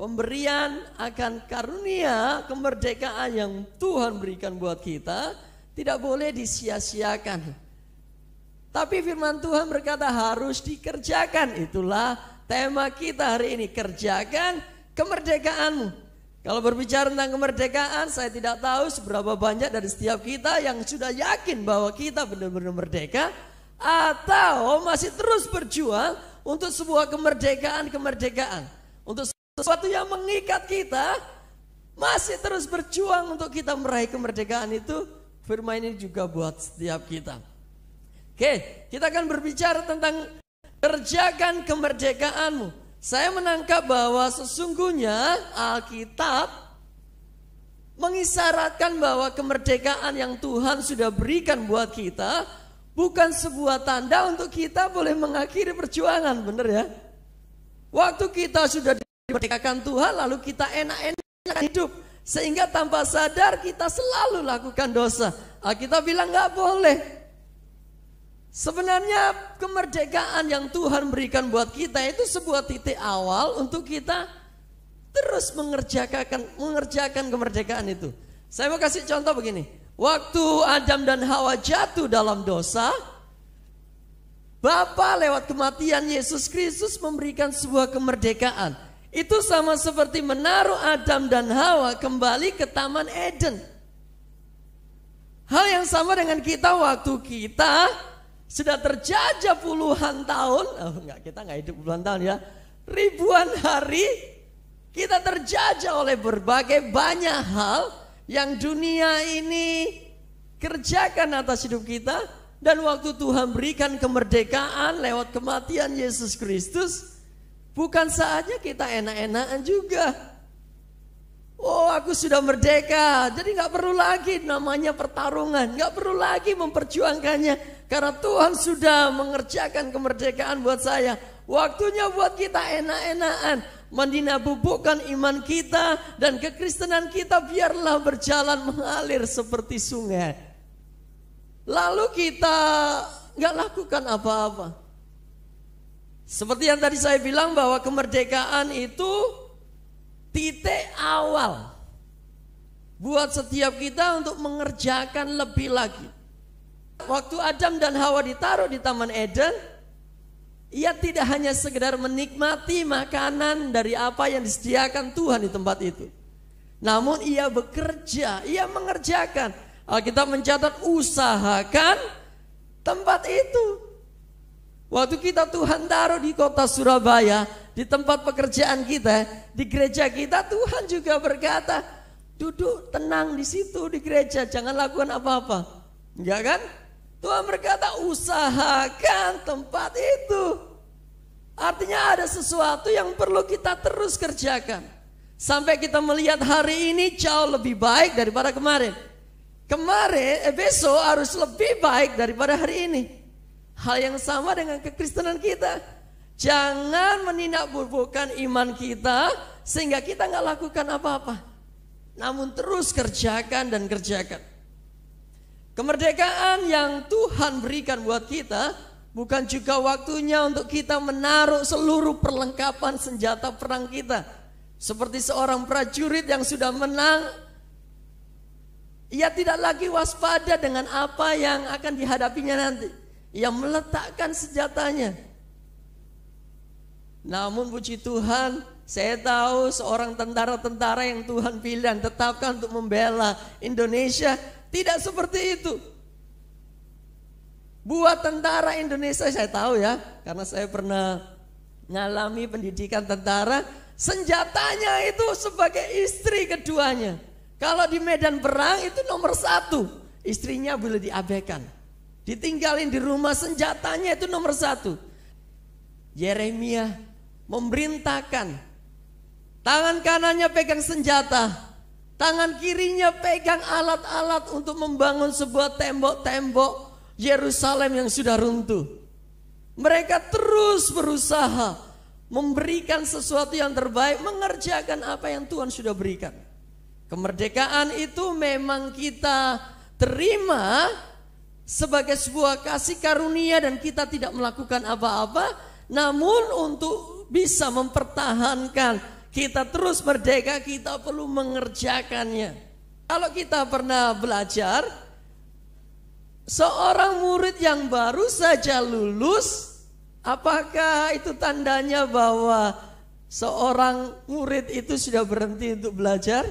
pemberian akan karunia kemerdekaan yang Tuhan berikan buat kita tidak boleh disia-siakan. Tapi firman Tuhan berkata harus dikerjakan. Itulah tema kita hari ini, kerjakan kemerdekaanmu. Kalau berbicara tentang kemerdekaan, saya tidak tahu seberapa banyak dari setiap kita yang sudah yakin bahwa kita benar-benar merdeka, atau masih terus berjuang untuk sebuah kemerdekaan. Untuk sesuatu yang mengikat kita, masih terus berjuang untuk kita meraih kemerdekaan itu. Firman ini juga buat setiap kita. Oke, kita akan berbicara tentang kerjakan kemerdekaanmu. Saya menangkap bahwa sesungguhnya Alkitab mengisyaratkan bahwa kemerdekaan yang Tuhan sudah berikan buat kita bukan sebuah tanda untuk kita boleh mengakhiri perjuangan, benar ya? Waktu kita sudah dimerdekakan Tuhan, lalu kita enak-enak hidup, sehingga tanpa sadar kita selalu lakukan dosa. Alkitab bilang nggak boleh. Sebenarnya kemerdekaan yang Tuhan berikan buat kita itu sebuah titik awal untuk kita terus mengerjakan kemerdekaan itu. Saya mau kasih contoh begini. Waktu Adam dan Hawa jatuh dalam dosa, Bapa lewat kematian Yesus Kristus memberikan sebuah kemerdekaan. Itu sama seperti menaruh Adam dan Hawa kembali ke Taman Eden. Hal yang sama dengan kita waktu kita sudah terjajah puluhan tahun, kita nggak hidup puluhan tahun ya, ribuan hari kita terjajah oleh berbagai banyak hal yang dunia ini kerjakan atas hidup kita. Dan waktu Tuhan berikan kemerdekaan lewat kematian Yesus Kristus, bukan saatnya kita enak-enakan juga. Oh, aku sudah merdeka, jadi gak perlu lagi namanya pertarungan, gak perlu lagi memperjuangkannya, karena Tuhan sudah mengerjakan kemerdekaan buat saya. Waktunya buat kita enak-enakan, mendinabubukkan iman kita dan kekristenan kita biarlah berjalan mengalir seperti sungai. Lalu kita gak lakukan apa-apa. Seperti yang tadi saya bilang bahwa kemerdekaan itu titik awal buat setiap kita untuk mengerjakan lebih lagi. Waktu Adam dan Hawa ditaruh di Taman Eden, ia tidak hanya sekedar menikmati makanan dari apa yang disediakan Tuhan di tempat itu, namun ia bekerja, ia mengerjakan. Alkitab mencatat usahakan tempat itu. Waktu kita Tuhan taruh di kota Surabaya, di tempat pekerjaan kita, di gereja kita, Tuhan juga berkata, duduk tenang di situ di gereja, jangan lakukan apa-apa. Enggak kan? Tuhan berkata usahakan tempat itu. Artinya ada sesuatu yang perlu kita terus kerjakan sampai kita melihat hari ini jauh lebih baik daripada kemarin. Besok harus lebih baik daripada hari ini. Hal yang sama dengan kekristenan kita. Jangan menindakbubukkan iman kita sehingga kita nggak lakukan apa-apa, namun terus kerjakan dan kerjakan. Kemerdekaan yang Tuhan berikan buat kita bukan juga waktunya untuk kita menaruh seluruh perlengkapan senjata perang kita. Seperti seorang prajurit yang sudah menang, ia tidak lagi waspada dengan apa yang akan dihadapinya nanti. Ia meletakkan senjatanya. Namun puji Tuhan, saya tahu seorang tentara-tentara yang Tuhan pilih dan tetapkan untuk membela Indonesia tidak seperti itu. Buat tentara Indonesia, saya tahu ya, karena saya pernah mengalami pendidikan tentara, senjatanya itu sebagai istri keduanya. Kalau di medan perang itu nomor satu, istrinya boleh diabaikan, ditinggalin di rumah, senjatanya itu nomor satu. Yeremia memerintahkan, tangan kanannya pegang senjata, tangan kirinya pegang alat-alat untuk membangun sebuah tembok-tembok Yerusalem yang sudah runtuh. Mereka terus berusaha memberikan sesuatu yang terbaik, mengerjakan apa yang Tuhan sudah berikan. Kemerdekaan itu memang kita terima sebagai sebuah kasih karunia dan kita tidak melakukan apa-apa, namun untuk bisa mempertahankan kita terus merdeka, kita perlu mengerjakannya. Kalau kita pernah belajar, seorang murid yang baru saja lulus, apakah itu tandanya bahwa seorang murid itu sudah berhenti untuk belajar?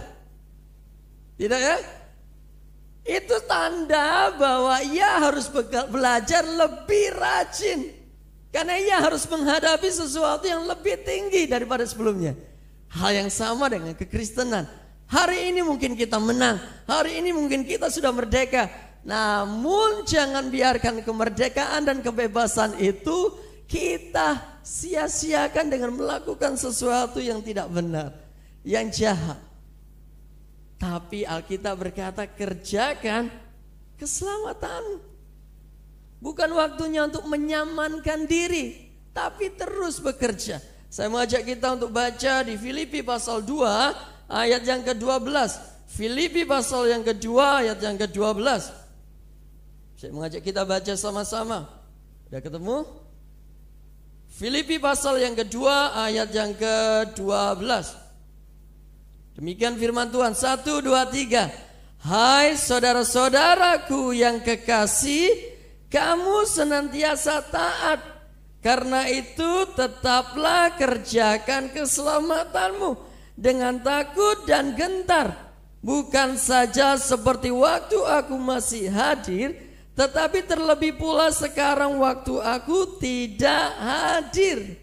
Tidak ya? Itu tanda bahwa ia harus belajar lebih rajin. Karena ia harus menghadapi sesuatu yang lebih tinggi daripada sebelumnya. Hal yang sama dengan kekristenan. Hari ini mungkin kita menang, hari ini mungkin kita sudah merdeka. Namun jangan biarkan kemerdekaan dan kebebasan itu kita sia-siakan dengan melakukan sesuatu yang tidak benar, yang jahat. Tapi Alkitab berkata, kerjakan keselamatanmu. Bukan waktunya untuk menyamankan diri, tapi terus bekerja. Saya mengajak kita untuk baca di Filipi pasal 2 ayat yang ke-12. Filipi pasal yang kedua ayat yang ke-12. Saya mengajak kita baca sama-sama. Sudah ketemu? Filipi pasal yang kedua ayat yang ke-12. Demikian firman Tuhan. 1, 2, 3. Hai saudara-saudaraku yang kekasih, kamu senantiasa taat. Karena itu tetaplah kerjakan keselamatanmu dengan takut dan gentar. Bukan saja seperti waktu aku masih hadir, tetapi terlebih pula sekarang waktu aku tidak hadir.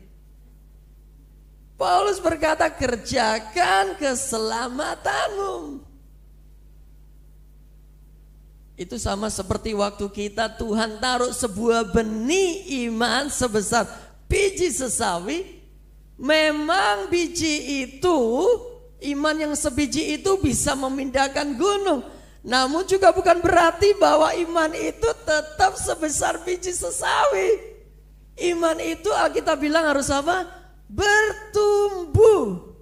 Paulus berkata, kerjakan keselamatanmu. Itu sama seperti waktu kita Tuhan taruh sebuah benih iman sebesar biji sesawi. Memang biji itu, iman yang sebiji itu bisa memindahkan gunung. Namun juga bukan berarti bahwa iman itu tetap sebesar biji sesawi. Iman itu Alkitab bilang harus apa? Bertumbuh.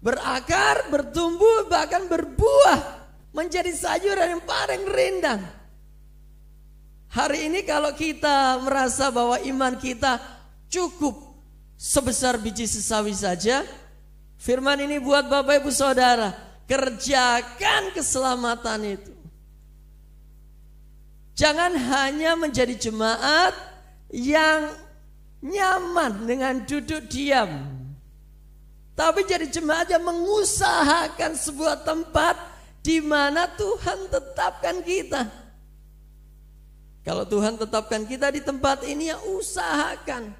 Berakar, bertumbuh, bahkan berbuah. Menjadi sayuran yang paling rindang. Hari ini kalau kita merasa bahwa iman kita cukup sebesar biji sesawi saja, firman ini buat Bapak Ibu Saudara, kerjakan keselamatan itu. Jangan hanya menjadi jemaat yang nyaman dengan duduk diam, tapi jadi jemaat yang mengusahakan sebuah tempat di mana Tuhan tetapkan kita. Kalau Tuhan tetapkan kita di tempat ini, ya usahakan.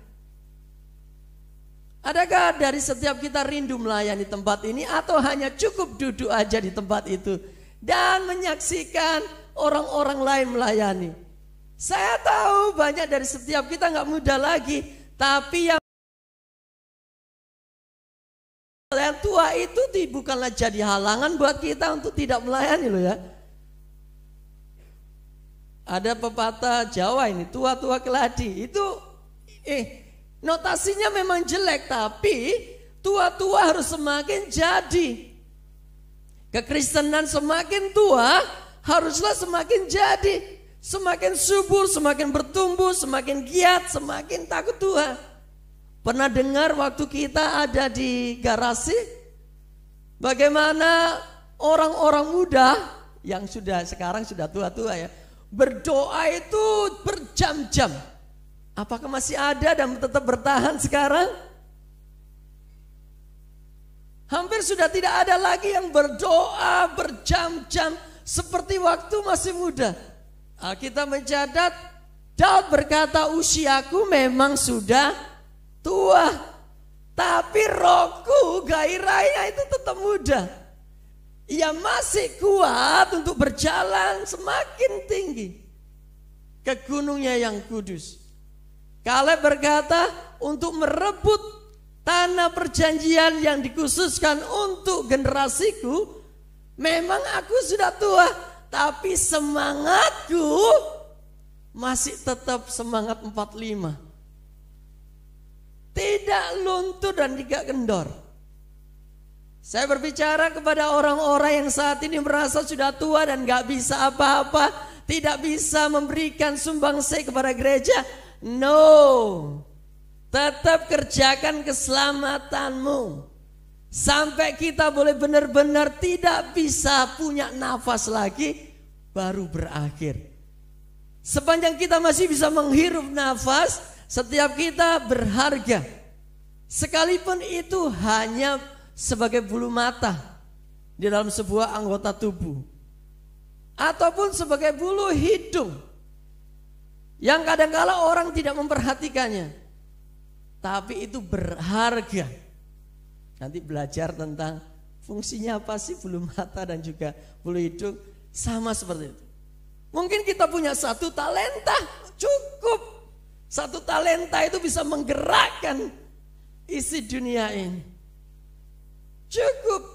Adakah dari setiap kita rindu melayani tempat ini, atau hanya cukup duduk aja di tempat itu dan menyaksikan orang-orang lain melayani? Saya tahu banyak dari setiap kita gak muda lagi, tapi yang tua itu bukanlah jadi halangan buat kita untuk tidak melayani loh ya. Ada pepatah Jawa ini, tua-tua keladi. Itu notasinya memang jelek, tapi tua-tua harus semakin jadi. Kekristenan semakin tua haruslah semakin jadi. Semakin subur, semakin bertumbuh, semakin giat, semakin takut Tuhan. Pernah dengar waktu kita ada di garasi, bagaimana orang-orang muda yang sekarang sudah tua-tua ya, berdoa itu berjam-jam. Apakah masih ada dan tetap bertahan sekarang? Hampir sudah tidak ada lagi yang berdoa berjam-jam seperti waktu masih muda. Kita mencatat, Daud berkata, usiaku memang sudah tua, tapi rohku, gairahnya itu tetap muda. Ia masih kuat untuk berjalan semakin tinggi ke gunungnya yang kudus. Kaleb berkata, untuk merebut tanah perjanjian yang dikhususkan untuk generasiku, memang aku sudah tua, tapi semangatku masih tetap semangat 45. Tidak luntur dan tidak kendor. Saya berbicara kepada orang-orang yang saat ini merasa sudah tua dan gak bisa apa-apa, tidak bisa memberikan sumbangsih kepada gereja. No, Tetap kerjakan keselamatanmu. Sampai kita boleh benar-benar tidak bisa punya nafas lagi, baru berakhir. Sepanjang kita masih bisa menghirup nafas, setiap kita berharga. Sekalipun itu hanya sebagai bulu mata di dalam sebuah anggota tubuh, ataupun sebagai bulu hidung yang kadang-kala orang tidak memperhatikannya, tapi itu berharga. Nanti belajar tentang fungsinya apa sih bulu mata dan juga bulu hidung, sama seperti itu. Mungkin kita punya satu talenta, cukup. Satu talenta itu bisa menggerakkan isi dunia ini. Cukup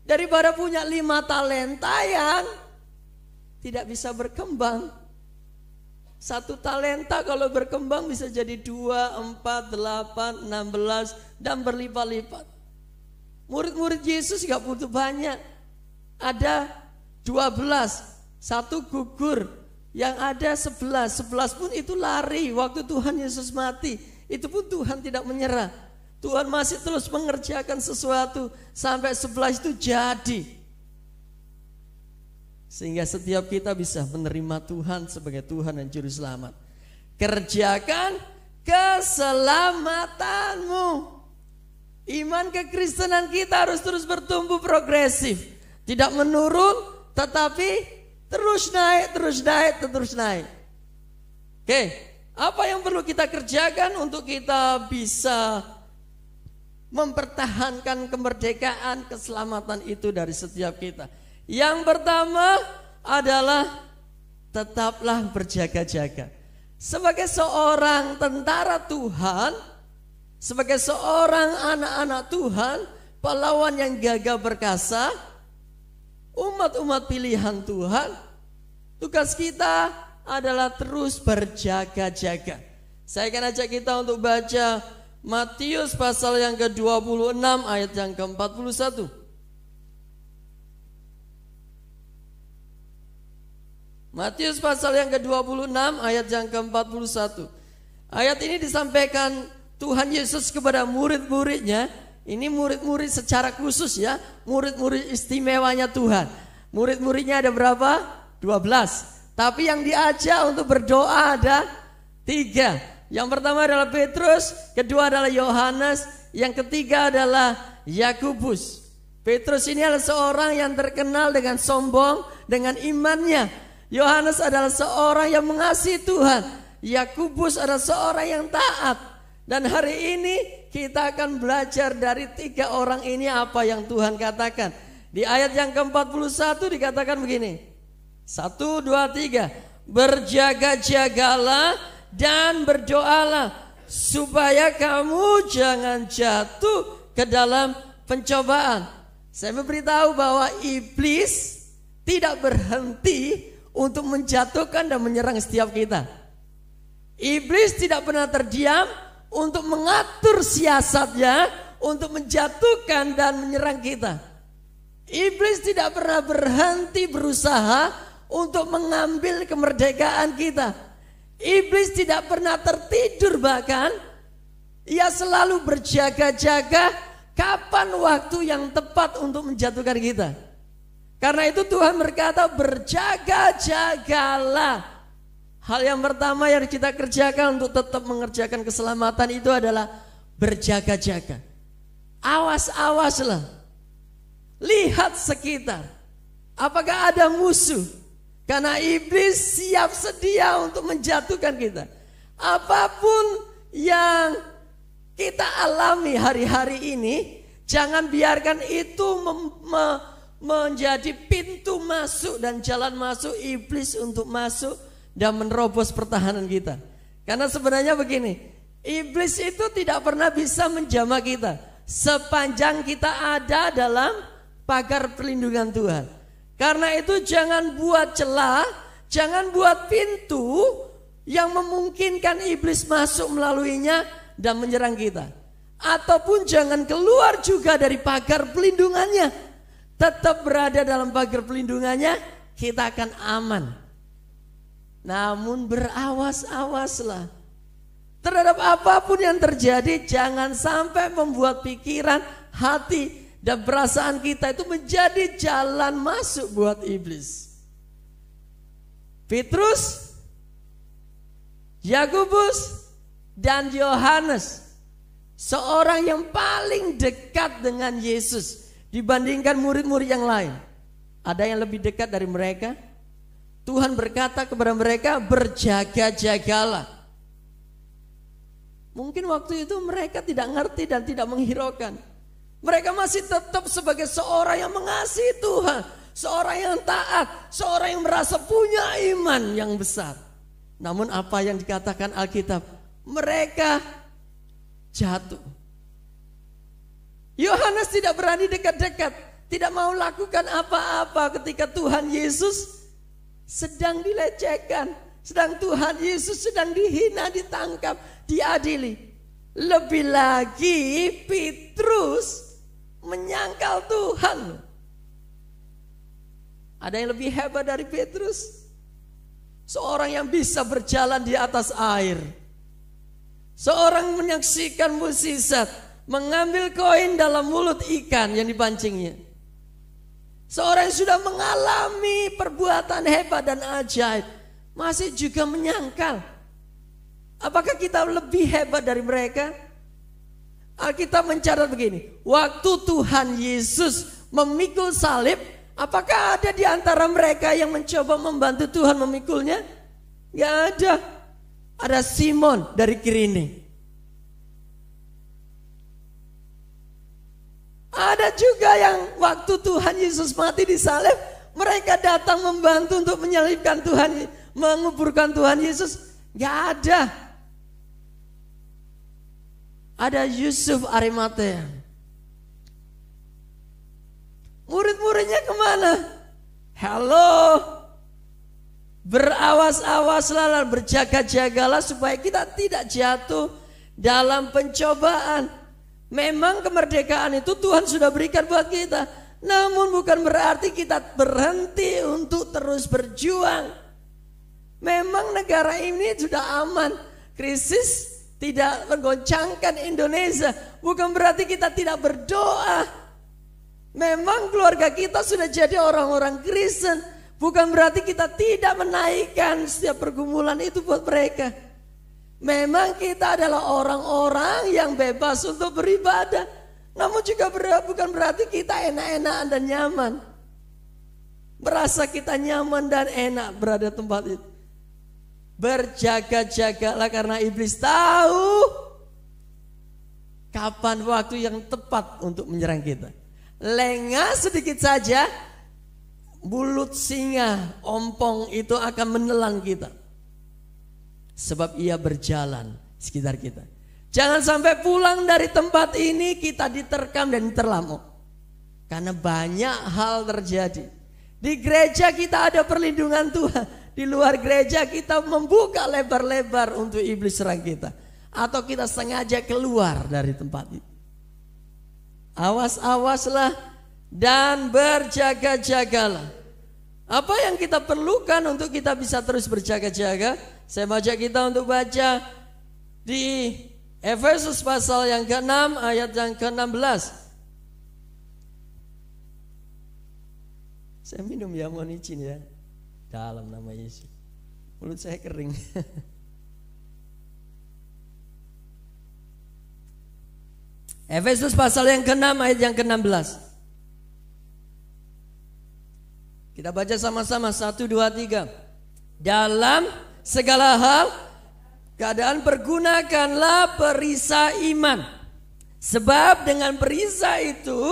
daripada punya 5 talenta yang tidak bisa berkembang. Satu talenta kalau berkembang bisa jadi 2, 4, 8, 16 dan berlipat-lipat. Murid-murid Yesus gak butuh banyak. Ada 12, satu gugur, yang ada 11. 11 pun itu lari waktu Tuhan Yesus mati. Itu pun Tuhan tidak menyerah. Tuhan masih terus mengerjakan sesuatu sampai 11 itu jadi. Sehingga setiap kita bisa menerima Tuhan sebagai Tuhan dan Juru Selamat. Kerjakan keselamatanmu. Iman kekristenan kita harus terus bertumbuh progresif. Tidak menurun, tetapi terus naik, terus naik, terus naik. Oke, apa yang perlu kita kerjakan untuk kita bisa mempertahankan kemerdekaan, keselamatan itu dari setiap kita? Yang pertama adalah tetaplah berjaga-jaga. Sebagai seorang tentara Tuhan, sebagai seorang anak-anak Tuhan, pahlawan yang gagah perkasa, umat-umat pilihan Tuhan, tugas kita adalah terus berjaga-jaga. Saya akan ajak kita untuk baca Matius pasal yang ke-26 ayat yang ke-41. Matius pasal yang ke-26 ayat yang ke-41. Ayat ini disampaikan Tuhan Yesus kepada murid-muridnya. Ini murid-murid secara khusus ya, murid-murid istimewanya Tuhan. Murid-muridnya ada berapa? 12. Tapi yang diajak untuk berdoa ada 3. Yang pertama adalah Petrus, kedua adalah Yohanes, yang ketiga adalah Yakobus. Petrus ini adalah seorang yang terkenal dengan sombong, dengan imannya. Yohanes adalah seorang yang mengasihi Tuhan. Yakobus adalah seorang yang taat. Dan hari ini kita akan belajar dari 3 orang ini apa yang Tuhan katakan. Di ayat yang ke-41 dikatakan begini. 1, 2, 3. Berjaga-jagalah dan berdoalah supaya kamu jangan jatuh ke dalam pencobaan. Saya memberitahu bahwa iblis tidak berhenti untuk menjatuhkan dan menyerang setiap kita. Iblis tidak pernah terdiam untuk mengatur siasatnya, untuk menjatuhkan dan menyerang kita. Iblis tidak pernah berhenti berusaha untuk mengambil kemerdekaan kita. Iblis tidak pernah tertidur, bahkan ia selalu berjaga-jaga kapan waktu yang tepat untuk menjatuhkan kita. Karena itu Tuhan berkata berjaga-jagalah. Hal yang pertama yang kita kerjakan untuk tetap mengerjakan keselamatan itu adalah berjaga-jaga. Awas-awaslah. Lihat sekitar. Apakah ada musuh? Karena iblis siap sedia untuk menjatuhkan kita. Apapun yang kita alami hari-hari ini, jangan biarkan itu menjadi pintu masuk dan jalan masuk iblis untuk masuk dan menerobos pertahanan kita. Karena sebenarnya begini, iblis itu tidak pernah bisa menjamah kita sepanjang kita ada dalam pagar perlindungan Tuhan. Karena itu jangan buat celah, jangan buat pintu yang memungkinkan iblis masuk melaluinya dan menyerang kita. Ataupun jangan keluar juga dari pagar pelindungannya. Tetap berada dalam pagar pelindungannya, kita akan aman. Namun berawas-awaslah. Terhadap apapun yang terjadi, jangan sampai membuat pikiran, hati, dan perasaan kita itu menjadi jalan masuk buat iblis. Petrus, Yakobus, dan Yohanes, seorang yang paling dekat dengan Yesus dibandingkan murid-murid yang lain. Ada yang lebih dekat dari mereka. Tuhan berkata kepada mereka, berjaga-jagalah. Mungkin waktu itu mereka tidak ngerti dan tidak menghiraukan. Mereka masih tetap sebagai seorang yang mengasihi Tuhan, seorang yang taat, seorang yang merasa punya iman yang besar. Namun apa yang dikatakan Alkitab, mereka jatuh. Yohanes tidak berani dekat-dekat, tidak mau lakukan apa-apa ketika Tuhan Yesus sedang dilecehkan, sedang Tuhan Yesus sedang dihina, ditangkap, diadili. Lebih lagi Petrus menyangkal Tuhan. Ada yang lebih hebat dari Petrus? Seorang yang bisa berjalan di atas air. Seorang menyaksikan mukjizat, mengambil koin dalam mulut ikan yang dipancingnya. Seorang yang sudah mengalami perbuatan hebat dan ajaib, masih juga menyangkal. Apakah kita lebih hebat dari mereka? Alkitab mencatat begini, waktu Tuhan Yesus memikul salib, apakah ada di antara mereka yang mencoba membantu Tuhan memikulnya? Gak ada. Ada Simon dari Kirene. Ada juga yang waktu Tuhan Yesus mati di salib, mereka datang membantu untuk menyalibkan Tuhan, menguburkan Tuhan Yesus. Gak ada. Ada Yusuf Arimatea. Murid-muridnya kemana? Halo. Berawas-awaslah, berjaga-jagalah supaya kita tidak jatuh dalam pencobaan. Memang kemerdekaan itu Tuhan sudah berikan buat kita. Namun bukan berarti kita berhenti untuk terus berjuang. Memang negara ini sudah aman. Krisis tidak menggoncangkan Indonesia. Bukan berarti kita tidak berdoa. Memang keluarga kita sudah jadi orang-orang Kristen. Bukan berarti kita tidak menaikkan setiap pergumulan itu buat mereka. Memang kita adalah orang-orang yang bebas untuk beribadah. Namun juga bukan berarti kita enak-enakan dan nyaman. Merasa kita nyaman dan enak berada di tempat itu. Berjaga-jagalah karena iblis tahu kapan waktu yang tepat untuk menyerang kita. Lengah sedikit saja, mulut singa, ompong itu akan menelan kita. Sebab ia berjalan sekitar kita. Jangan sampai pulang dari tempat ini kita diterkam dan diterlamuk. Karena banyak hal terjadi. Di gereja kita ada perlindungan Tuhan. Di luar gereja kita membuka lebar-lebar untuk iblis serang kita. Atau kita sengaja keluar dari tempat itu. Awas-awaslah dan berjaga-jagalah. Apa yang kita perlukan untuk kita bisa terus berjaga-jaga? Saya baca kita untuk baca di Efesus pasal yang ke-6 ayat yang ke-16. Saya minum ya, mohon izin ya. Dalam nama Yesus. Mulut saya kering. Efesus pasal yang ke-6 ayat yang ke-16. Kita baca sama-sama 1, 2, 3. Dalam segala hal keadaan pergunakanlah perisai iman. Sebab dengan perisai itu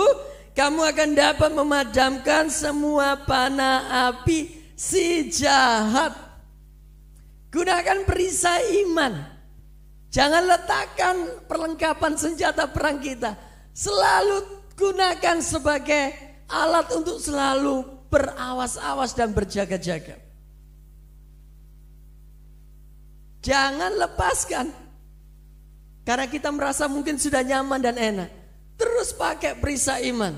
kamu akan dapat memadamkan semua panah api si jahat. Gunakan perisai iman. Jangan letakkan perlengkapan senjata perang kita. Selalu gunakan sebagai alat untuk selalu berawas-awas dan berjaga-jaga. Jangan lepaskan. Karena kita merasa mungkin sudah nyaman dan enak. Terus pakai perisai iman.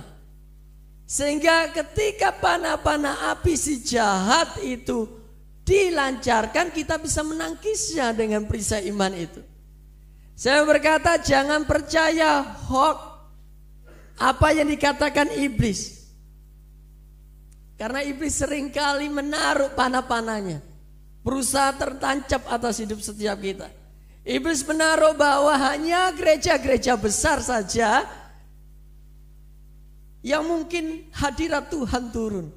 Sehingga ketika panah-panah api si jahat itu dilancarkan, kita bisa menangkisnya dengan perisai iman itu. Saya berkata jangan percaya hoax apa yang dikatakan iblis. Karena iblis seringkali menaruh panah-panahnya, berusaha tertancap atas hidup setiap kita. Iblis menaruh bahwa hanya gereja-gereja besar saja yang mungkin hadirat Tuhan turun.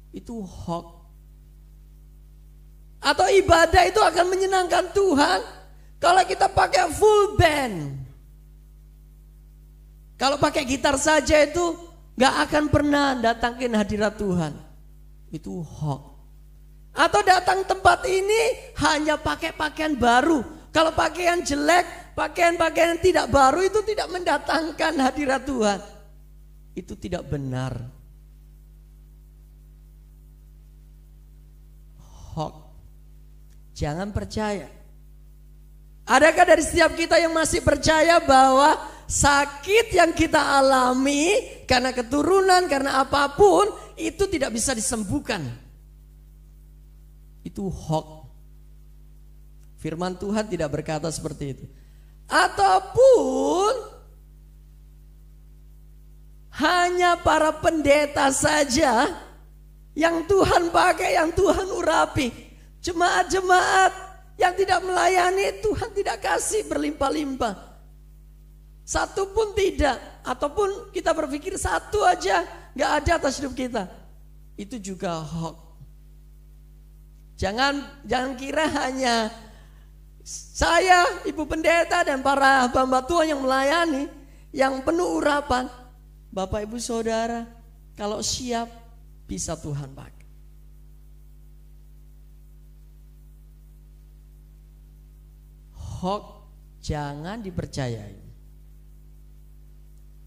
Itu hoax. Atau ibadah itu akan menyenangkan Tuhan kalau kita pakai full band. Kalau pakai gitar saja itu gak akan pernah datangin hadirat Tuhan. Itu hoax. Atau datang tempat ini hanya pakai pakaian baru. Kalau pakaian jelek, pakaian-pakaian tidak baru itu tidak mendatangkan hadirat Tuhan. Itu tidak benar. Hoax. Jangan percaya. Adakah dari setiap kita yang masih percaya bahwa sakit yang kita alami karena keturunan, karena apapun, itu tidak bisa disembuhkan? Itu hoax. Firman Tuhan tidak berkata seperti itu. Ataupun hanya para pendeta saja yang Tuhan pakai, yang Tuhan urapi. Jemaat-jemaat yang tidak melayani, Tuhan tidak kasih berlimpah-limpah. Satu pun tidak. Ataupun kita berpikir satu aja gak ada atas hidup kita. Itu juga hoax. Jangan kira hanya saya, ibu pendeta dan para hamba Tuhan yang melayani, yang penuh urapan. Bapak ibu saudara, kalau siap bisa Tuhan pakai. Hoax jangan dipercayai.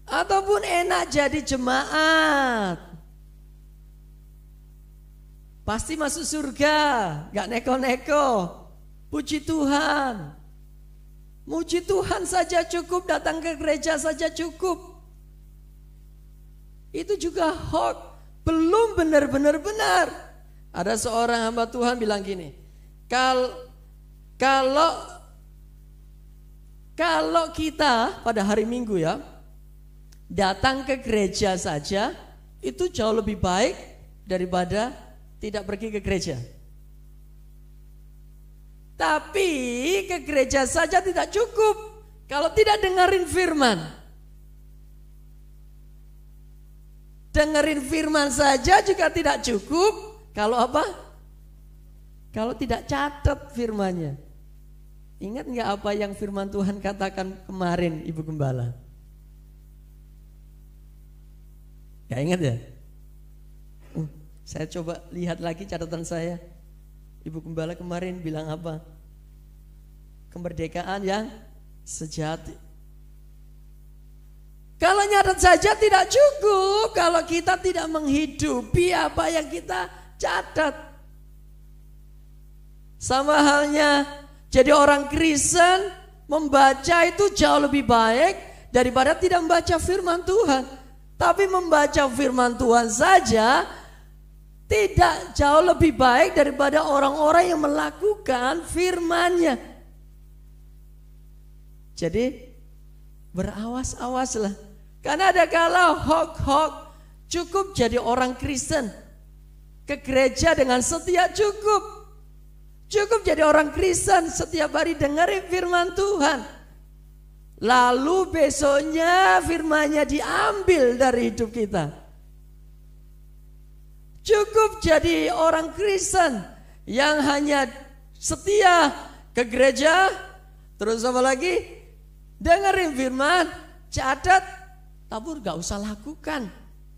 Ataupun enak jadi jemaat, pasti masuk surga, gak neko-neko. Puji Tuhan. Muji Tuhan saja cukup, datang ke gereja saja cukup. Itu juga hoax, belum benar-benar benar. Ada seorang hamba Tuhan bilang gini, kalau kita pada hari Minggu ya, datang ke gereja saja, itu jauh lebih baik daripada tidak pergi ke gereja. Tapi ke gereja saja tidak cukup kalau tidak dengerin firman. Dengerin firman saja juga tidak cukup kalau apa? Kalau tidak catat firmannya. Ingat gak apa yang firman Tuhan katakan kemarin Ibu Gembala? Gak ingat ya? Saya coba lihat lagi catatan saya. Ibu Gembala kemarin bilang apa? Kemerdekaan yang sejati. Kalau nyatat saja tidak cukup kalau kita tidak menghidupi apa yang kita catat. Sama halnya jadi orang Kristen, membaca itu jauh lebih baik daripada tidak membaca firman Tuhan. Tapi membaca firman Tuhan saja tidak jauh lebih baik daripada orang-orang yang melakukan firman-Nya. Jadi berawas-awaslah. Karena ada kala hoax cukup jadi orang Kristen. Ke gereja dengan setia cukup. Cukup jadi orang Kristen setiap hari dengerin firman Tuhan. Lalu besoknya firman-Nya diambil dari hidup kita. Cukup jadi orang Kristen yang hanya setia ke gereja. Terus apa lagi? Dengerin firman, catat, tapi gak usah lakukan.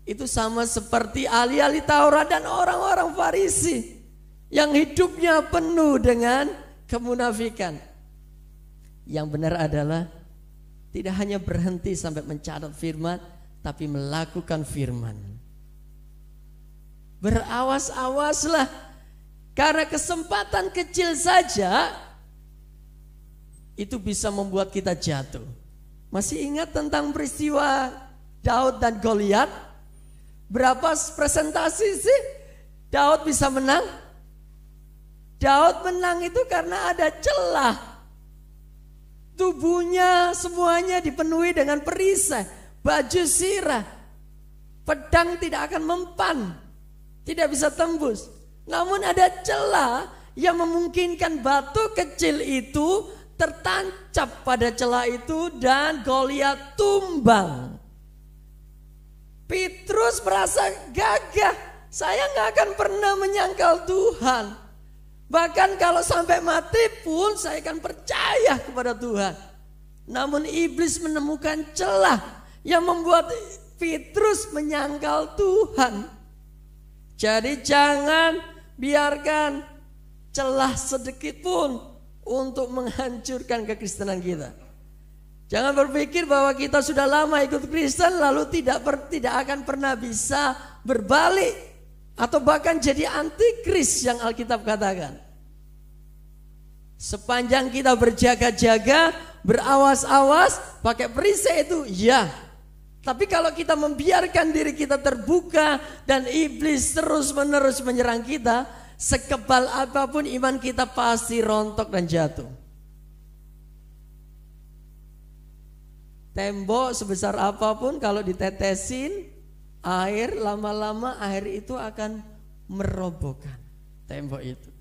Itu sama seperti ahli-ahli Taurat dan orang-orang Farisi yang hidupnya penuh dengan kemunafikan. Yang benar adalah tidak hanya berhenti sampai mencatat firman, tapi melakukan firman. Berawas-awaslah, karena kesempatan kecil saja itu bisa membuat kita jatuh. Masih ingat tentang peristiwa Daud dan Goliat? Berapa presentasi sih Daud bisa menang? Daud menang itu karena ada celah. Tubuhnya semuanya dipenuhi dengan perisai, baju sirah, pedang tidak akan mempan, tidak bisa tembus. Namun ada celah yang memungkinkan batu kecil itu tertancap pada celah itu dan Goliat tumbang. Petrus merasa gagah, saya nggak akan pernah menyangkal Tuhan. Bahkan kalau sampai mati pun saya akan percaya kepada Tuhan. Namun iblis menemukan celah yang membuat Petrus menyangkal Tuhan. Jadi jangan biarkan celah sedikit pun untuk menghancurkan kekristenan kita. Jangan berpikir bahwa kita sudah lama ikut Kristen lalu tidak akan pernah bisa berbalik atau bahkan jadi antikris yang Alkitab katakan. Sepanjang kita berjaga-jaga, berawas-awas, pakai perisai itu ya. Tapi kalau kita membiarkan diri kita terbuka dan iblis terus-menerus menyerang kita, sekebal apapun iman kita pasti rontok dan jatuh. Tembok sebesar apapun kalau ditetesin air, lama-lama air itu akan merobohkan tembok itu.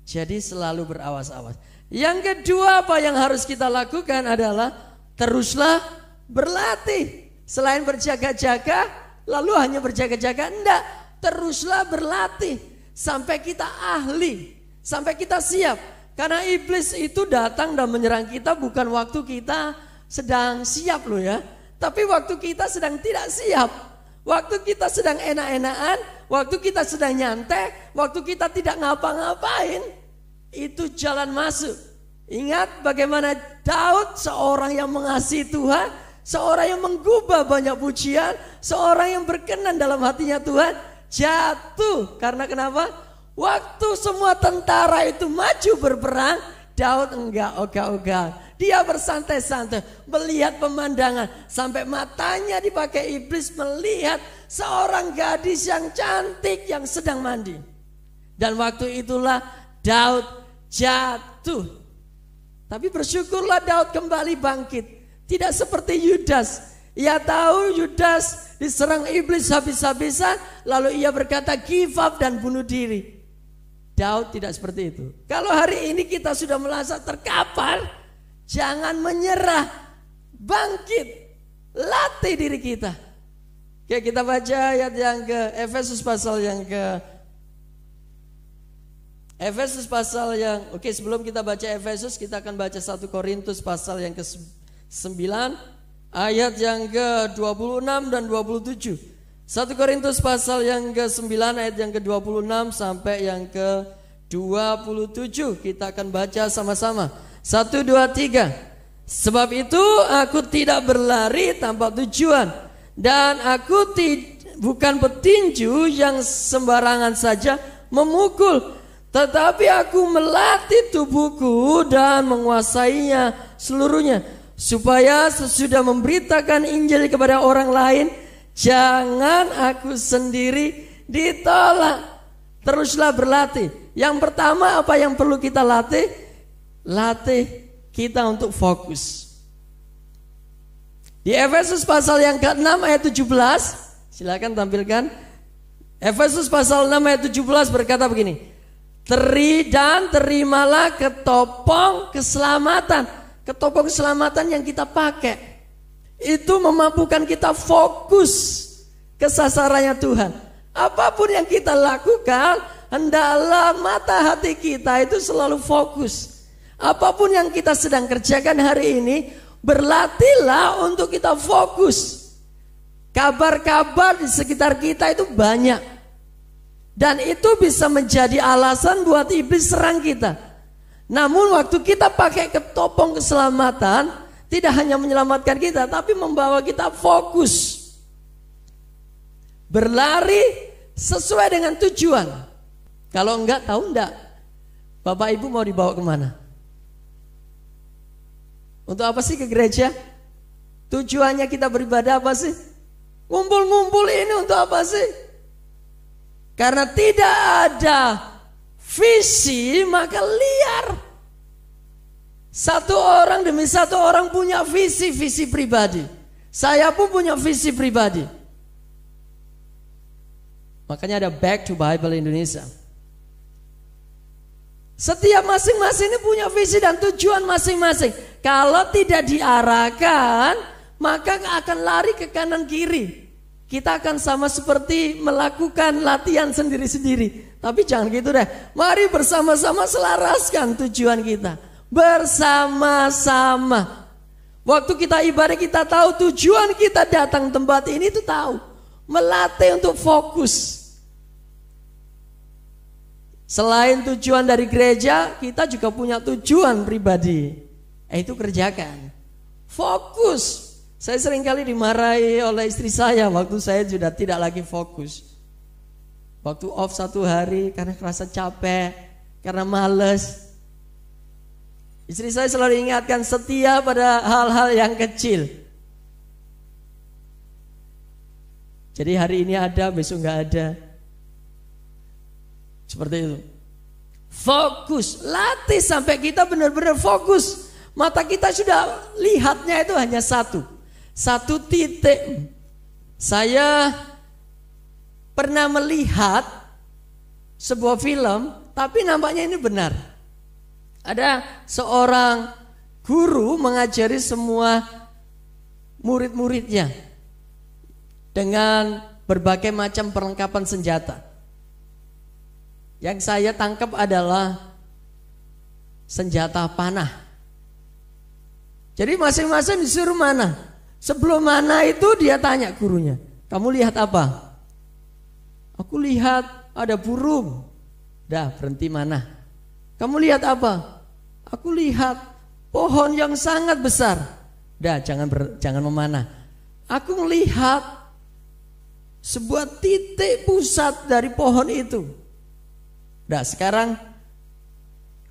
Jadi selalu berawas-awas. Yang kedua apa yang harus kita lakukan adalah teruslah berlatih. Selain berjaga-jaga, lalu hanya berjaga-jaga, enggak. Teruslah berlatih sampai kita ahli, sampai kita siap. Karena iblis itu datang dan menyerang kita bukan waktu kita sedang siap loh ya. Tapi waktu kita sedang tidak siap, waktu kita sedang enak-enakan, waktu kita sedang nyantai, waktu kita tidak ngapa-ngapain, itu jalan masuk. Ingat bagaimana Daud, seorang yang mengasihi Tuhan, seorang yang menggubah banyak pujian, seorang yang berkenan dalam hatinya Tuhan, jatuh. Karena kenapa? Waktu semua tentara itu maju berperang, Daud enggak ogah-ogah. Dia bersantai-santai melihat pemandangan sampai matanya dipakai iblis melihat seorang gadis yang cantik yang sedang mandi. Dan waktu itulah Daud jatuh. Tapi bersyukurlah Daud kembali bangkit. Tidak seperti Yudas. Ia tahu Yudas diserang iblis habis-habisan, lalu ia berkata give up dan bunuh diri. Daud tidak seperti itu. Kalau hari ini kita sudah merasa terkapar, jangan menyerah, bangkit, latih diri kita. Oke, kita baca ayat yang ke Efesus pasal yang oke, sebelum kita baca Efesus, kita akan baca 1 Korintus pasal yang ke-9 ayat yang ke-26 dan 27. 1 Korintus pasal yang ke-9 ayat yang ke-26 sampai yang ke-27. Kita akan baca sama-sama. 1, 2, 3. Sebab itu aku tidak berlari tanpa tujuan, dan aku bukan petinju yang sembarangan saja memukul, tetapi aku melatih tubuhku dan menguasainya seluruhnya, supaya sesudah memberitakan Injil kepada orang lain, jangan aku sendiri ditolak. Teruslah berlatih. Yang pertama apa yang perlu kita latih? Latih kita untuk fokus. Di Efesus pasal yang ke-6 ayat 17, silakan tampilkan. Efesus pasal 6 ayat 17 berkata begini. Terimalah ketopong keselamatan. Ketopong keselamatan yang kita pakai itu memampukan kita fokus ke sasarannya Tuhan. Apapun yang kita lakukan, hendaklah mata hati kita itu selalu fokus. Apapun yang kita sedang kerjakan hari ini, berlatihlah untuk kita fokus. Kabar-kabar di sekitar kita itu banyak, dan itu bisa menjadi alasan buat iblis serang kita. Namun waktu kita pakai ketopong keselamatan, tidak hanya menyelamatkan kita, tapi membawa kita fokus. Berlari sesuai dengan tujuan. Kalau enggak, tahu enggak? Bapak Ibu mau dibawa kemana? Untuk apa sih ke gereja? Tujuannya kita beribadah apa sih? Ngumpul-ngumpul ini untuk apa sih? Karena tidak ada visi maka liar. Satu orang demi satu orang punya visi pribadi. Saya pun punya visi pribadi. Makanya ada Back to Bible Indonesia. Setiap masing-masing ini punya visi dan tujuan masing-masing. Kalau tidak diarahkan, maka akan lari ke kanan kiri. Kita akan sama seperti melakukan latihan sendiri-sendiri. Tapi jangan gitu deh. Mari bersama-sama selaraskan tujuan kita. Bersama-sama. Waktu kita ibadah kita tahu tujuan kita datang tempat ini itu tahu. Melatih untuk fokus. Selain tujuan dari gereja, kita juga punya tujuan pribadi. Itu kerjakan. Fokus. Saya seringkali dimarahi oleh istri saya waktu saya sudah tidak lagi fokus. Waktu off 1 hari karena kerasa capek, karena males. Istri saya selalu ingatkan setia pada hal-hal yang kecil. Jadi hari ini ada, besok nggak ada. Seperti itu. Fokus, latih sampai kita benar-benar fokus. Mata kita sudah lihatnya itu hanya satu titik. Saya pernah melihat sebuah film, tapi nampaknya ini benar. Ada seorang guru mengajari semua murid-muridnya dengan berbagai macam perlengkapan senjata. Yang saya tangkap adalah senjata panah. Jadi masing-masing disuruh mana. Sebelum mana itu dia tanya gurunya, kamu lihat apa? Aku lihat ada burung. Dah, berhenti mana. Kamu lihat apa? Aku lihat pohon yang sangat besar. Dah, jangan memanah. Aku melihat sebuah titik pusat dari pohon itu. Nah, sekarang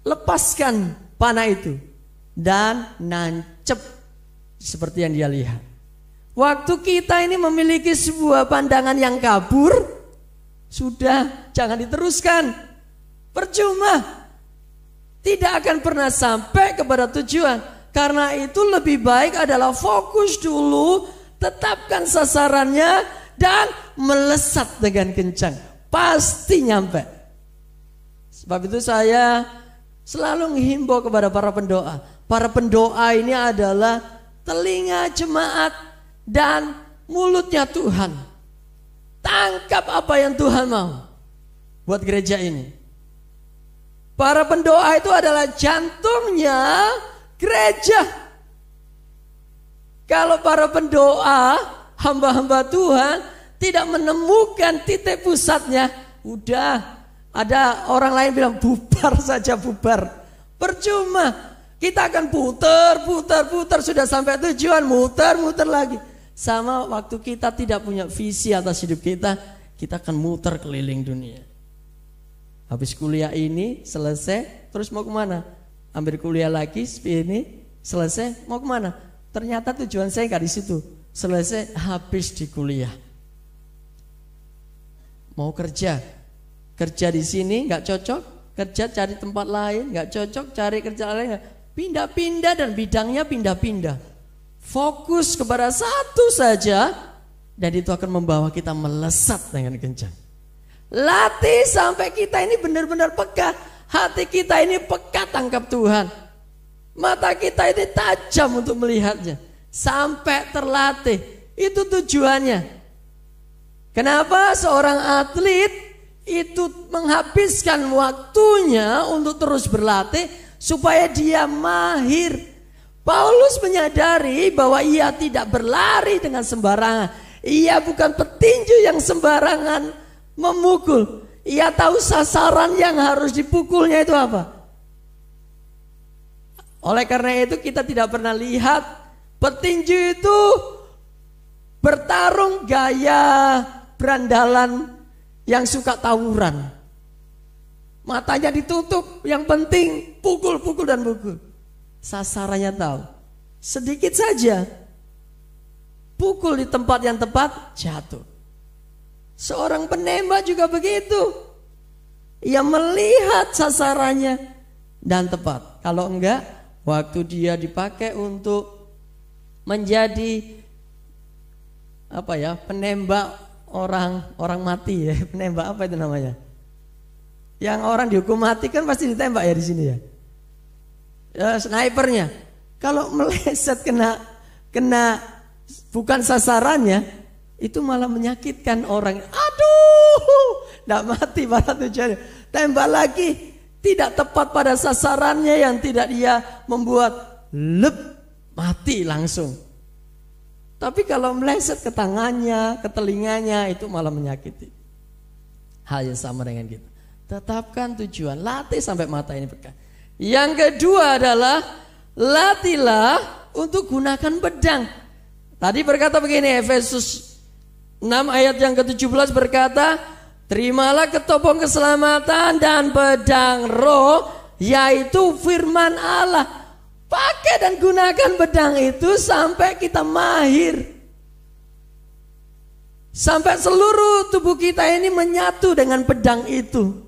lepaskan panah itu dan nancep seperti yang dia lihat. Waktu kita ini memiliki sebuah pandangan yang kabur, sudah jangan diteruskan. Percuma. Tidak akan pernah sampai kepada tujuan. Karena itu lebih baik adalah fokus dulu, tetapkan sasarannya dan melesat dengan kencang. Pasti nyampe. Sebab itu saya selalu menghimbau kepada para pendoa. Para pendoa ini adalah telinga jemaat dan mulutnya Tuhan. Tangkap apa yang Tuhan mau buat gereja ini. Para pendoa itu adalah jantungnya gereja. Kalau para pendoa, hamba-hamba Tuhan tidak menemukan titik pusatnya, udah. Ada orang lain bilang bubar saja bubar. Percuma. Kita akan putar sudah sampai tujuan, muter lagi. Sama waktu kita tidak punya visi atas hidup kita akan muter keliling dunia. Habis kuliah ini selesai, terus mau kemana? Ambil kuliah lagi, ini selesai, mau kemana? Ternyata tujuan saya nggak di situ. Selesai, habis di kuliah. Mau kerja di sini nggak cocok, kerja cari tempat lain nggak cocok, cari kerja lain, pindah-pindah dan bidangnya pindah-pindah. Fokus kepada satu saja dan itu akan membawa kita melesat dengan kencang. Latih sampai kita ini benar-benar peka, hati kita ini peka tangkap Tuhan, mata kita ini tajam untuk melihatnya sampai terlatih. Itu tujuannya. Kenapa seorang atlet itu menghabiskan waktunya untuk terus berlatih supaya dia mahir. Paulus menyadari bahwa ia tidak berlari dengan sembarangan. Ia bukan petinju yang sembarangan memukul. Ia tahu sasaran yang harus dipukulnya itu apa. Oleh karena itu kita tidak pernah lihat petinju itu bertarung gaya berandalan yang suka tawuran. Matanya ditutup, yang penting pukul dan pukul. Sasarannya tahu. Sedikit saja pukul di tempat yang tepat, jatuh. Seorang penembak juga begitu. Ia melihat sasarannya dan tepat. Kalau enggak, waktu dia dipakai untuk menjadi penembak orang mati ya, penembak apa itu namanya? Yang orang dihukum mati kan pasti ditembak ya di sini ya. Ya, snipernya. Kalau meleset kena bukan sasarannya, itu malah menyakitkan orang. Aduh, tidak mati pada tujuannya. Tembak lagi, tidak tepat pada sasarannya yang tidak dia membuat mati langsung. Tapi kalau meleset ke tangannya, ke telinganya, itu malah menyakiti. Hal yang sama dengan kita. Tetapkan tujuan, latih sampai mata ini peka. Yang kedua adalah latihlah untuk gunakan pedang. Tadi berkata begini, Efesus 6 ayat yang ke-17 berkata, terimalah ketopong keselamatan dan pedang roh, yaitu firman Allah. Pakai dan gunakan pedang itu sampai kita mahir. Sampai seluruh tubuh kita ini menyatu dengan pedang itu.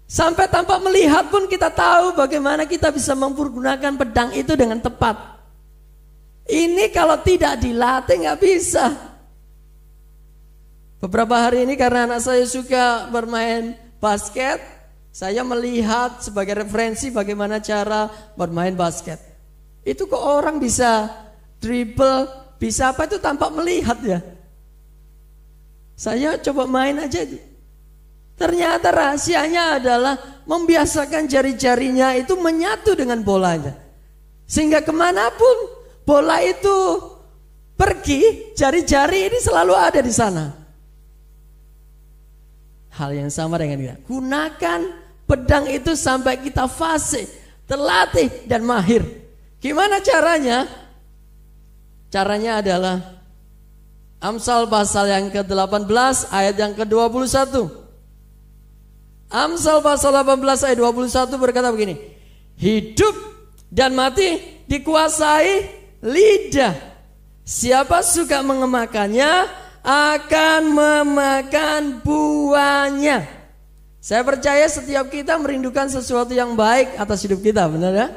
Sampai tanpa melihat pun kita tahu bagaimana kita bisa mempergunakan pedang itu dengan tepat. Ini kalau tidak dilatih nggak bisa. Beberapa hari ini karena anak saya suka bermain basket, saya melihat sebagai referensi bagaimana cara bermain basket. Itu kok orang bisa dribble, bisa apa itu tanpa melihat ya. Saya coba main aja itu. Ternyata rahasianya adalah membiasakan jari-jarinya itu menyatu dengan bolanya. Sehingga kemanapun bola itu pergi, jari-jari ini selalu ada di sana. Hal yang sama dengan kita. Gunakan pedang itu sampai kita fasih, terlatih dan mahir. Gimana caranya? Caranya adalah Amsal pasal yang ke-18 ayat yang ke-21. Amsal pasal 18 ayat 21 berkata begini. Hidup dan mati dikuasai lidah. Siapa suka mengemakannya akan memakan buahnya. Saya percaya setiap kita merindukan sesuatu yang baik atas hidup kita, benar ya?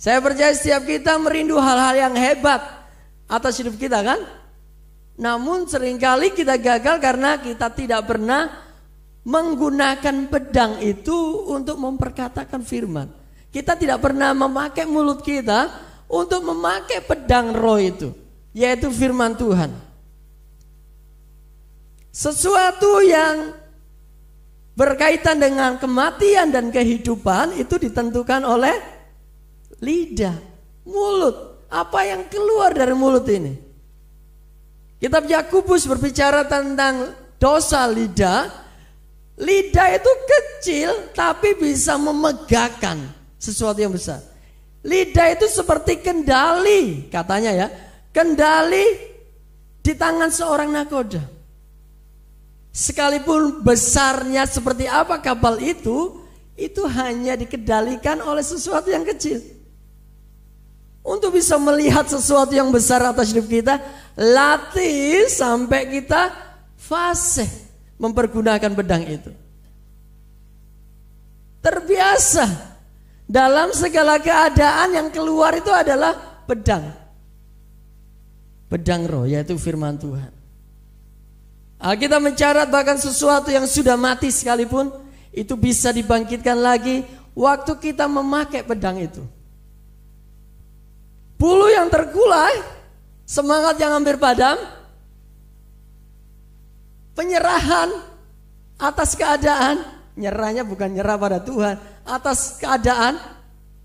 Saya percaya setiap kita merindu hal-hal yang hebat atas hidup kita kan? Namun seringkali kita gagal karena kita tidak pernah menggunakan pedang itu untuk memperkatakan firman. Kita tidak pernah memakai mulut kita untuk memakai pedang roh itu, yaitu firman Tuhan. Sesuatu yang berkaitan dengan kematian dan kehidupan itu ditentukan oleh lidah, mulut. Apa yang keluar dari mulut ini? Kitab Yakobus berbicara tentang dosa lidah. Lidah itu kecil tapi bisa memegahkan sesuatu yang besar. Lidah itu seperti kendali, katanya ya. Kendali di tangan seorang nakoda. Sekalipun besarnya seperti apa kapal itu hanya dikendalikan oleh sesuatu yang kecil. Untuk bisa melihat sesuatu yang besar atas hidup kita, latih sampai kita fasih mempergunakan pedang itu. Terbiasa dalam segala keadaan yang keluar itu adalah pedang. Pedang roh, yaitu firman Tuhan. Alkitab mencatat bahkan sesuatu yang sudah mati sekalipun itu bisa dibangkitkan lagi waktu kita memakai pedang itu. Bulu yang terkulai, semangat yang hampir padam, penyerahan atas keadaan, nyerahnya bukan nyerah pada Tuhan, atas keadaan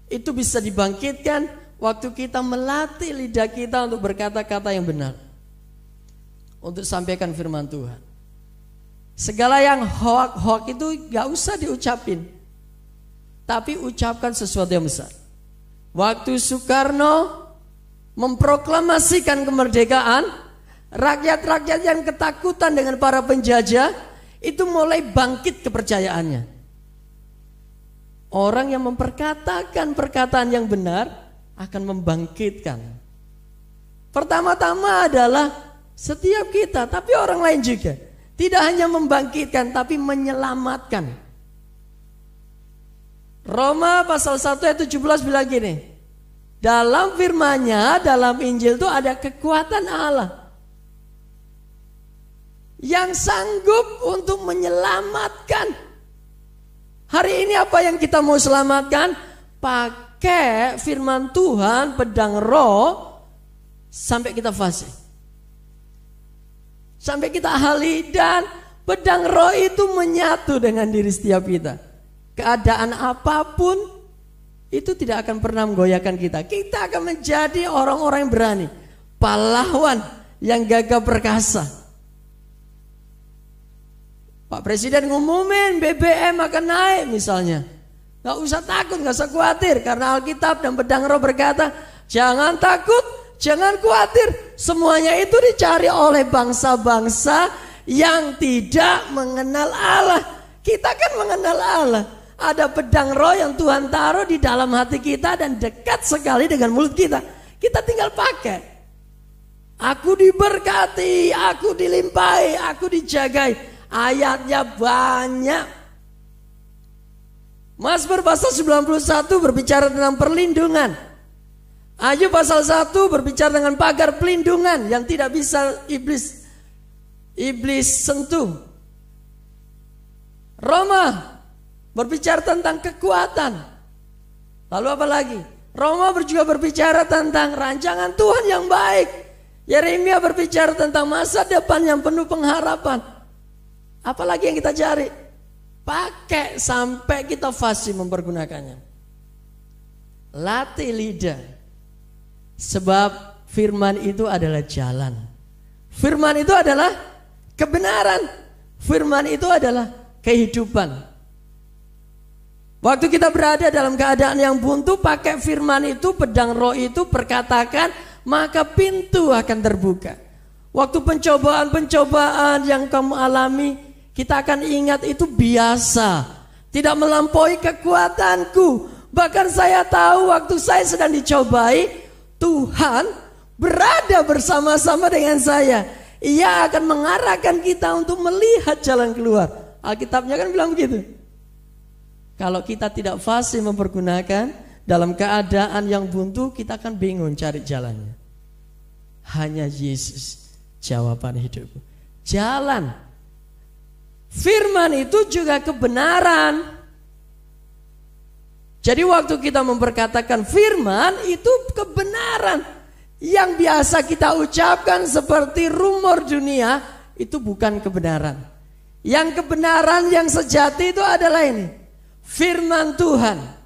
itu bisa dibangkitkan waktu kita melatih lidah kita untuk berkata-kata yang benar, untuk sampaikan firman Tuhan. Segala yang hoak-hoak itu gak usah diucapin, tapi ucapkan sesuatu yang besar. Waktu Soekarno memproklamasikan kemerdekaan, rakyat-rakyat yang ketakutan dengan para penjajah itu mulai bangkit kepercayaannya. Orang yang memperkatakan perkataan yang benar akan membangkitkan. Pertama-tama adalah setiap kita, tapi orang lain juga. Tidak hanya membangkitkan, tapi menyelamatkan. Roma pasal 1 ayat 17 bilang gini, dalam firman-Nya, dalam Injil itu ada kekuatan Allah yang sanggup untuk menyelamatkan. Hari ini apa yang kita mau selamatkan? Pakai firman Tuhan, pedang roh, sampai kita fasih, sampai kita ahli, dan pedang roh itu menyatu dengan diri setiap kita. Keadaan apapun itu tidak akan pernah menggoyahkan kita. Kita akan menjadi orang-orang yang berani, pahlawan yang gagah perkasa. Pak Presiden ngumumin BBM akan naik misalnya, gak usah takut, gak usah khawatir, karena Alkitab dan pedang roh berkata, jangan takut, jangan khawatir. Semuanya itu dicari oleh bangsa-bangsa yang tidak mengenal Allah. Kita kan mengenal Allah. Ada pedang roh yang Tuhan taruh di dalam hati kita dan dekat sekali dengan mulut kita. Kita tinggal pakai. Aku diberkati, aku dilimpahi, aku dijagai. Ayatnya banyak. Mazmur pasal 91 berbicara tentang perlindungan. Ayub pasal 1 berbicara dengan pagar pelindungan yang tidak bisa iblis sentuh. Roma berbicara tentang kekuatan. Lalu apa lagi? Roma juga berbicara tentang rancangan Tuhan yang baik. Yeremia berbicara tentang masa depan yang penuh pengharapan. Apalagi yang kita cari? Pakai sampai kita fasih mempergunakannya. Latih lidah. Sebab firman itu adalah jalan. Firman itu adalah kebenaran. Firman itu adalah kehidupan. Waktu kita berada dalam keadaan yang buntu, pakai firman itu, pedang roh itu, perkatakan, maka pintu akan terbuka. Waktu pencobaan-pencobaan yang kamu alami, kita akan ingat itu biasa, tidak melampaui kekuatanku. Bahkan saya tahu waktu saya sedang dicobai, Tuhan berada bersama-sama dengan saya. Ia akan mengarahkan kita untuk melihat jalan keluar. Alkitabnya kan bilang begitu. Kalau kita tidak fasih mempergunakan, dalam keadaan yang buntu, kita akan bingung cari jalannya. Hanya Yesus jawaban hidupku. Jalan. Firman itu juga kebenaran. Jadi waktu kita memperkatakan firman itu kebenaran. Yang biasa kita ucapkan seperti rumor dunia, itu bukan kebenaran. Yang kebenaran yang sejati itu adalah ini, firman Tuhan.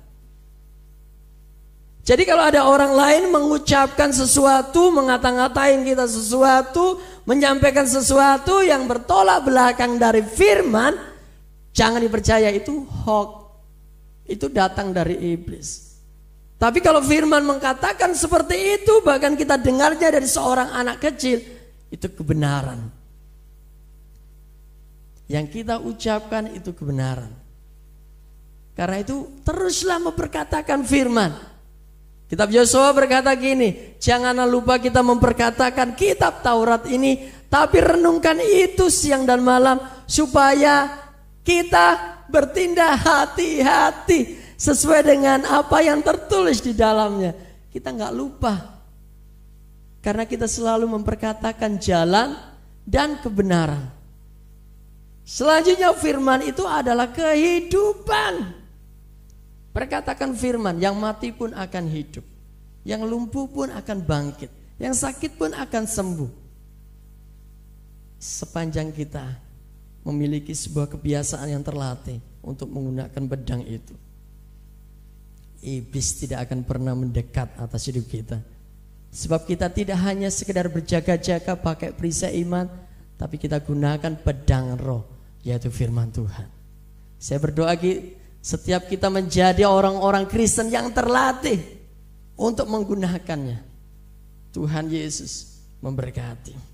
Jadi kalau ada orang lain mengucapkan sesuatu, mengata-ngatain kita sesuatu, menyampaikan sesuatu yang bertolak belakang dari firman, jangan dipercaya, itu hoax. Itu datang dari iblis. Tapi kalau firman mengatakan seperti itu, bahkan kita dengarnya dari seorang anak kecil, itu kebenaran. Yang kita ucapkan itu kebenaran. Karena itu teruslah memperkatakan firman. Kitab Yosua berkata gini, janganlah lupa kita memperkatakan kitab Taurat ini, tapi renungkan itu siang dan malam, supaya kita bertindak hati-hati sesuai dengan apa yang tertulis di dalamnya. Kita nggak lupa, karena kita selalu memperkatakan jalan dan kebenaran. Selanjutnya firman itu adalah kehidupan. Perkatakan firman, yang mati pun akan hidup, yang lumpuh pun akan bangkit, yang sakit pun akan sembuh. Sepanjang kita memiliki sebuah kebiasaan yang terlatih untuk menggunakan pedang itu, iblis tidak akan pernah mendekat atas hidup kita. Sebab kita tidak hanya sekedar berjaga-jaga pakai perisai iman, tapi kita gunakan pedang roh, yaitu firman Tuhan. Saya berdoa setiap kita menjadi orang-orang Kristen yang terlatih untuk menggunakannya. Tuhan Yesus memberkati.